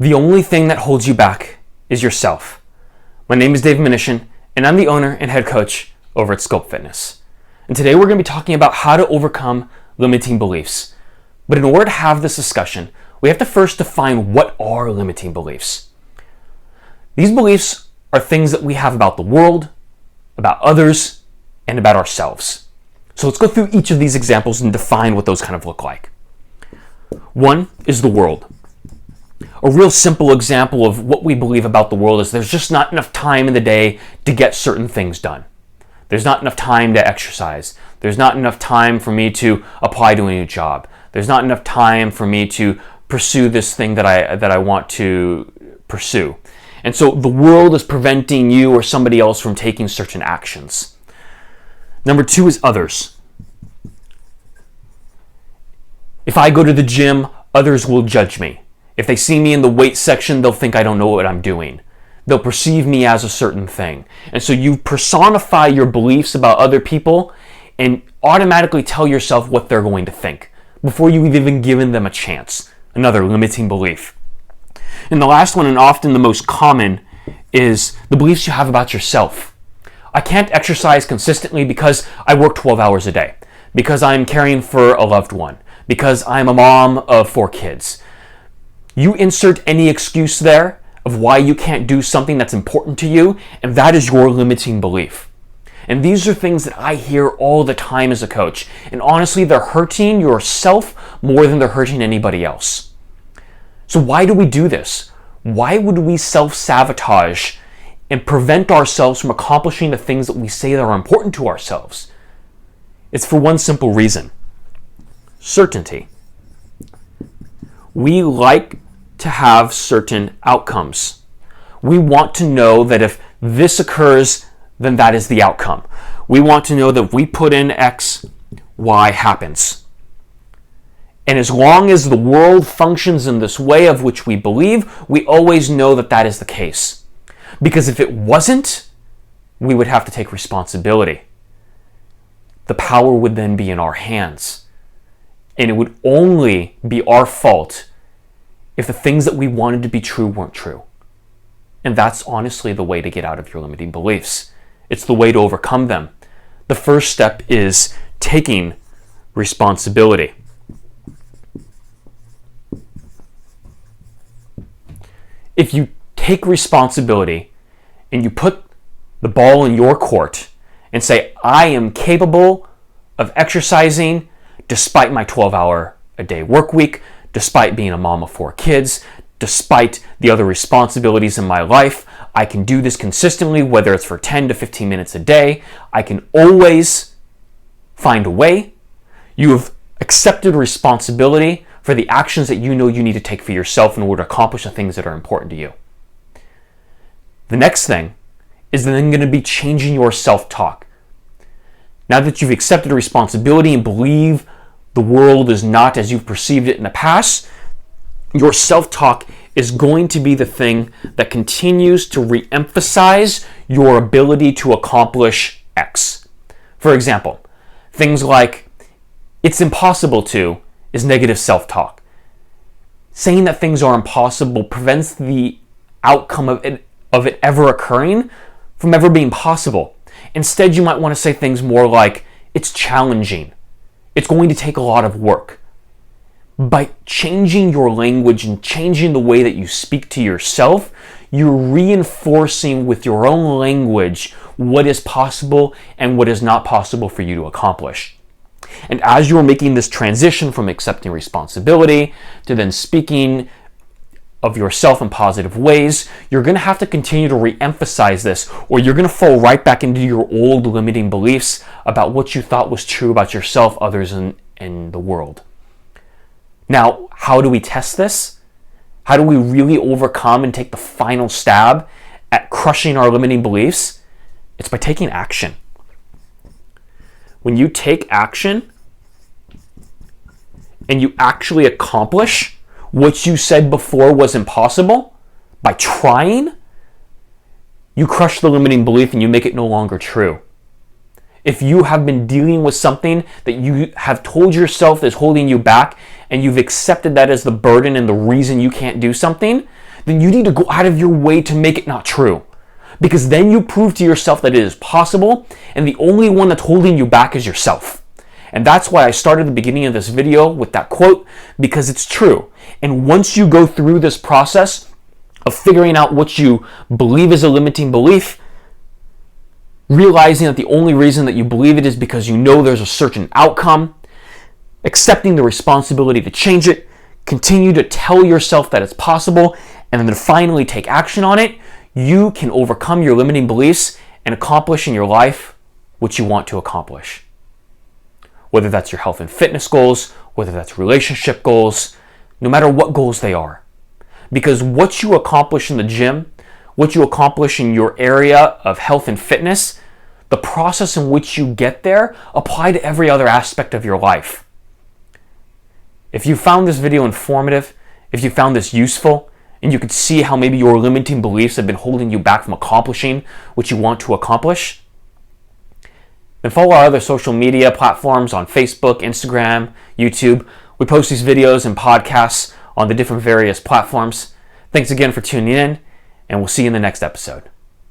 The only thing that holds you back is yourself. My name is Dave Minishin, and I'm the owner and head coach over at Scope Fitness. And today we're going to be talking about how to overcome limiting beliefs. But in order to have this discussion, we have to first define what are limiting beliefs. These beliefs are things that we have about the world, about others, and about ourselves. So let's go through each of these examples and define what those kind of look like. One is the world. A real simple example of what we believe about the world is there's just not enough time in the day to get certain things done. There's not enough time to exercise. There's not enough time for me to apply to a new job. There's not enough time for me to pursue this thing that I want to pursue. And so the world is preventing you or somebody else from taking certain actions. Number two is others. If I go to the gym, others will judge me. If they see me in the weight section, they'll think I don't know what I'm doing. They'll perceive me as a certain thing. And so you personify your beliefs about other people and automatically tell yourself what they're going to think before you've even given them a chance. Another limiting belief. And the last one, and often the most common, is the beliefs you have about yourself. I can't exercise consistently because I work 12 hours a day, because I'm caring for a loved one, because I'm a mom of 4 kids. You insert any excuse there of why you can't do something that's important to you, and that is your limiting belief. And these are things that I hear all the time as a coach. And honestly, they're hurting yourself more than they're hurting anybody else. So why do we do this? Why would we self-sabotage and prevent ourselves from accomplishing the things that we say that are important to ourselves? It's for one simple reason. Certainty. We like to have certain outcomes. We want to know that if this occurs, then that is the outcome. We want to know that if we put in X, Y happens. And as long as the world functions in this way of which we believe, we always know that that is the case. Because if it wasn't, we would have to take responsibility. The power would then be in our hands. And it would only be our fault if the things that we wanted to be true weren't true. And that's honestly the way to get out of your limiting beliefs. It's the way to overcome them. The first step is taking responsibility. If you take responsibility and you put the ball in your court and say, I am capable of exercising despite my 12-hour-a-day work week, despite being a mom of 4 kids, despite the other responsibilities in my life, I can do this consistently, whether it's for 10 to 15 minutes a day. I can always find a way. You have accepted responsibility for the actions that you know you need to take for yourself in order to accomplish the things that are important to you. The next thing is then going to be changing your self-talk. Now that you've accepted responsibility and believe the world is not as you've perceived it in the past, your self-talk is going to be the thing that continues to re-emphasize your ability to accomplish X. For example, things like, it's impossible to, is negative self-talk. Saying that things are impossible prevents the outcome of it ever occurring from ever being possible. Instead, you might want to say things more like, it's challenging. It's going to take a lot of work. By changing your language and changing the way that you speak to yourself, you're reinforcing with your own language what is possible and what is not possible for you to accomplish. And as you're making this transition from accepting responsibility to then speaking of yourself in positive ways, you're going to have to continue to re-emphasize this, or you're going to fall right back into your old limiting beliefs about what you thought was true about yourself, others, and the world. Now, how do we test this? How do we really overcome and take the final stab at crushing our limiting beliefs? It's by taking action. When you take action and you actually accomplish what you said before was impossible, by trying, you crush the limiting belief and you make it no longer true. If you have been dealing with something that you have told yourself is holding you back, and you've accepted that as the burden and the reason you can't do something, then you need to go out of your way to make it not true. Because then you prove to yourself that it is possible, and the only one that's holding you back is yourself. And that's why I started the beginning of this video with that quote, because it's true. And once you go through this process of figuring out what you believe is a limiting belief, realizing that the only reason that you believe it is because you know there's a certain outcome, accepting the responsibility to change it, continue to tell yourself that it's possible, and then finally take action on it, you can overcome your limiting beliefs and accomplish in your life what you want to accomplish. Whether that's your health and fitness goals, whether that's relationship goals, no matter what goals they are. Because what you accomplish in the gym, what you accomplish in your area of health and fitness, the process in which you get there apply to every other aspect of your life. If you found this video informative, if you found this useful, and you could see how maybe your limiting beliefs have been holding you back from accomplishing what you want to accomplish, then follow our other social media platforms on Facebook, Instagram, YouTube. We post these videos and podcasts on the different various platforms. Thanks again for tuning in, and we'll see you in the next episode.